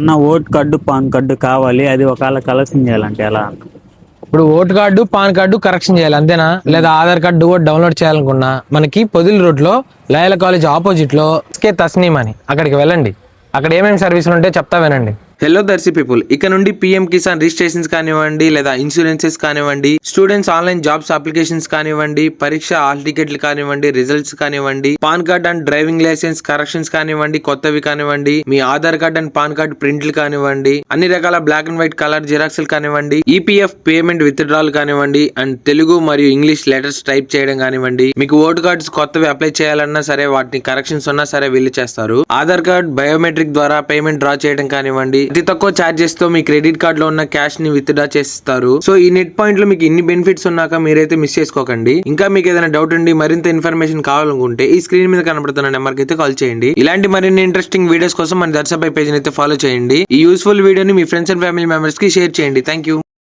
నా vote card pan card కావాలి, అది ఒకవేళ కలెక్షన్ చేయాలంటే ఎలా అన్న? ఇప్పుడు vote card pan card correction చేయాలి అంతేనా? లేదా ఆధార్ కార్డు కూడా డౌన్లోడ్ చేయాలనుకున్నా మనకి పొదిలి రోడ్ లో లయల కాలేజ్ ఆపోజిట్ లో ఎస్కే తస్నీమ్ అని అక్కడికి వెళ్ళండి. అక్కడ ఏమేమి సర్వీసులు ఉంటే చెప్తా వినండి. హలో దర్శి పీపుల్, ఇక నుండి పిఎం కిసాన్ రిజిస్ట్రేషన్స్ కానివ్వండి, లేదా ఇన్సూరెన్సెస్ కానివ్వండి, స్టూడెంట్స్ ఆన్లైన్ జాబ్స్ అప్లికేషన్స్ కానివ్వండి, పరీక్ష హాల్ టికెట్లు కానివ్వండి, రిజల్ట్స్ కానివ్వండి, pan card and driving licence corrections కానివ్వండి, కొత్తవి కానివ్వండి, మీ Aadhaar card and pan card ప్రింట్లు కానివ్వండి, అన్ని రకాల బ్లాక్ అండ్ వైట్ కలర్ జిరాక్స్లు కానివ్వండి, ఈపీఎఫ్ పేమెంట్ విత్డ్రాల్ కానివ్వండి, అండ్ తెలుగు మరియు ఇంగ్లీష్ లెటర్స్ టైప్ చేయడం కానివ్వండి, మీకు ఓటు కార్డ్స్ కొత్తవి అప్లై చేయాలన్నా సరే, వాటిని కరెక్షన్స్ ఉన్నా సరే వీళ్ళు చేస్తారు. ఆధార్ కార్డ్ బయోమెట్రిక్ ద్వారా పేమెంట్ డ్రా చేయడం కానివ్వండి, అతి తక్కువ చార్జెస్ తో మీ క్రెడిట్ కార్డ్ లో ఉన్న క్యాష్ ని విత్ డ్రా చేస్తారు. సో ఈ నెట్ పాయింట్ లో మీకు ఇన్ని బెనిఫిట్స్ ఉన్నాక మీరైతే మిస్ చేసుకోకండి. ఇంకా మీకు ఏదైనా డౌట్ ఉండి మరింత ఇన్ఫర్మేషన్ కావాలనుకుంటే ఈ స్క్రీన్ మీద కనబడుతున్న నెంబర్ కి అయితే కాల్ చేయండి. ఇలాంటి మరిన్ని ఇంట్రెస్టింగ్ వీడియోస్ కోసం మన దర్శపై పేజ్ అయితే ఫాలో చేయండి. ఈ యూస్ఫుల్ వీడియోని మీ ఫ్రెండ్స్ అండ్ ఫ్యామిలీ మెంబర్స్ కి షేర్ చేయండి. Thank you.